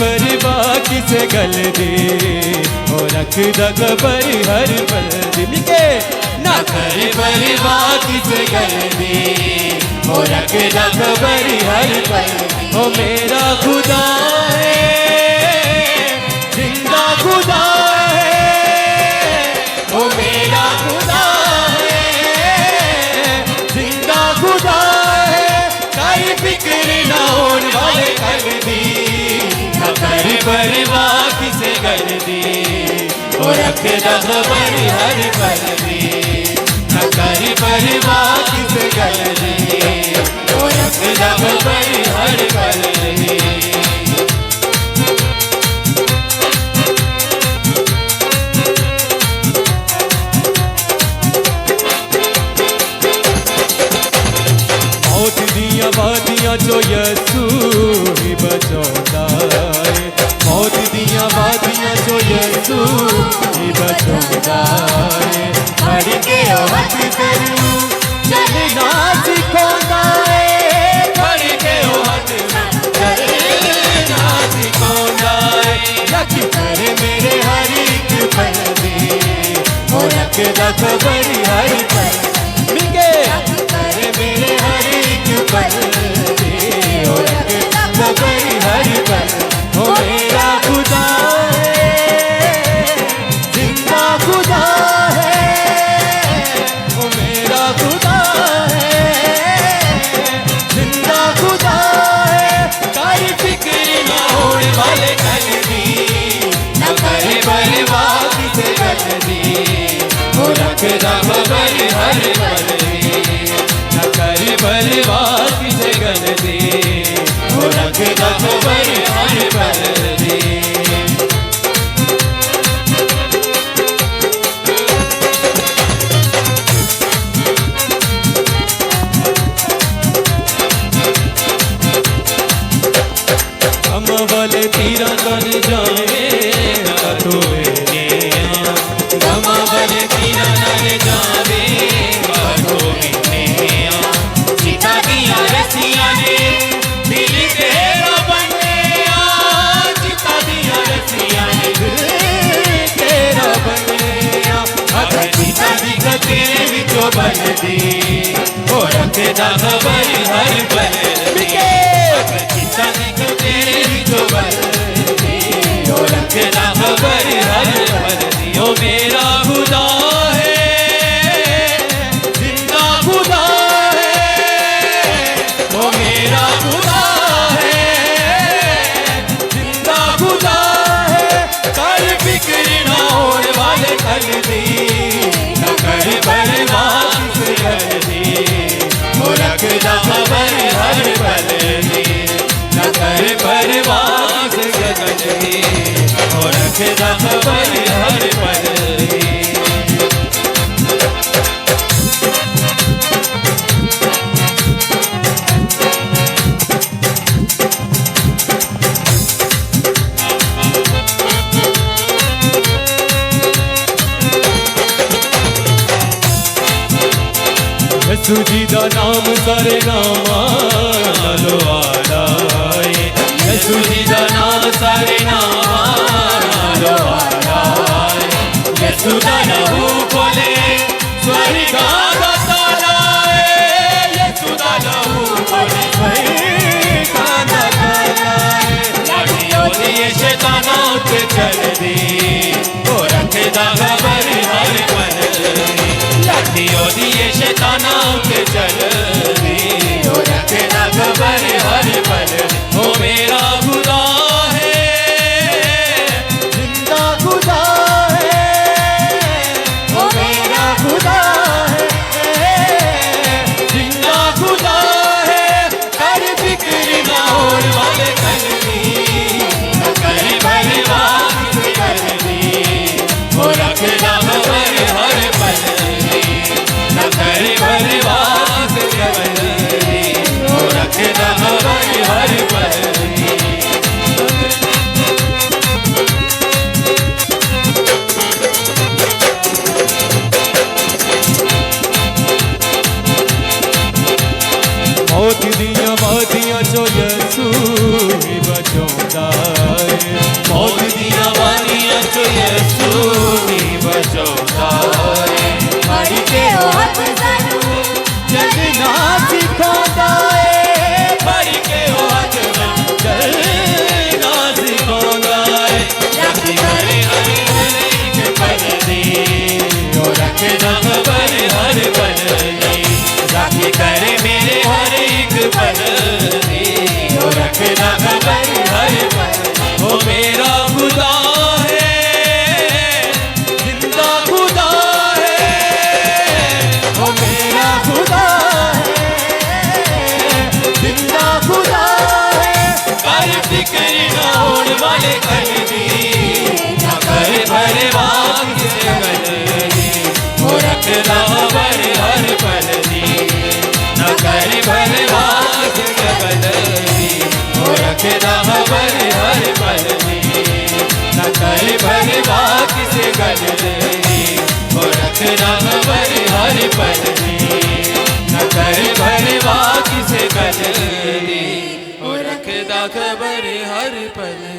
परिवार किसे गल दे हो रख खबर हर पल दिल के ना करे परिवार किसे गल दे हो रख खबर हर पल ओ मेरा खुदा है जिंदा खुदा है ओ मेरा खुदा है जिंदा खुदा है कोई फिक्र ना होने वाले कर दी खबर परिवार किसे कर दी और रखेगा खबर हर पल दी खबर परिवार किसे कर दी और रखेगा खबर हर पल दी मौत दिया वादियां जो यसू ही बचाता है मौत दिया वादियां जो यसू ही बचाता है मर के हथ करू चलना सिखाता है मर के हथ चलना सिखाता है रख कर मेरे हर एक पल दे हो रखदा खबर हर पल मिगे मेरे हर एक पल दे हो रखदा खबर हर पल हो मेरा खुदा है जिंदा खुदा है ओ मेरा खुदा है जिंदा खुदा है कोई फिक्र ना होने वाले कर दी न करे परिवार किसे कर दी हो रखदा खबर हर पल न करे परिवार किसे कर दी हो रखदा खबर हर पल दी हम वाले तीरा कर जावे कतो मेरे हम वाले तीरा कर जावे कतो मेरे सीता दिया रसिया ने दिल तेरा बने सीता दिया रसिया ने दिल तेरा बने अगर सीता दी तेरे विचों बन दी हो रखेदा खबर हर पल अगर सीता दी तेरे विचों बन दी हो रखेदा खबर हर पल ओ मेरा खुदा है जिंदा खुदा है ओ मेरा खुदा है जिंदा खुदा है कोई फिक्र ना होने वाले कर दी न कर परिवार किसे कर दी हो रखदा खबर हर पल दी न कर परिवार किसे कर दी हो रखदा खबर हर पल दी यसू जी दा नाम सारे नामा लो आला यसू जी दा नाम सारे नामा लो आला यसू दा लहू खोले स्वर्ग दा ताला यसू दा लहू खोले स्वर्ग दा ताला लाठियों दिए शैताना उठ चल दी वो रखेदा खबर हर पल लाठियों दिए शैताना उठ चल दी हो रखेदा खबर हर पल हो मेरा खुदा है जिंदा खुदा है हो मेरा खुदा है जिंदा खुदा है कर फिक्र ना होने वाले कर दी न करे परिवार किसे कर दी हो रखेदा खबर हर पल न करे परिवार दी, राखी करे मेरे हर एक पल दी, वो रखदा खबर हर पल। वो मेरा खुदा है, जिंदा खुदा है, वो मेरा खुदा है, जिंदा खुदा है। कर फिक्र ना होने वाले कल दी, ना कर परवाह किसे गल दी, वो रखदा खबर हर पल दी, ना कर परवाह किसे गल दी, वो रखदा खबर हर पल दी, ना कर परवाह किसे गल दी, वो रखदा खबर हर पल दी, ना कर परवाह किसे गल दी, वो रखदा खबर हर पल।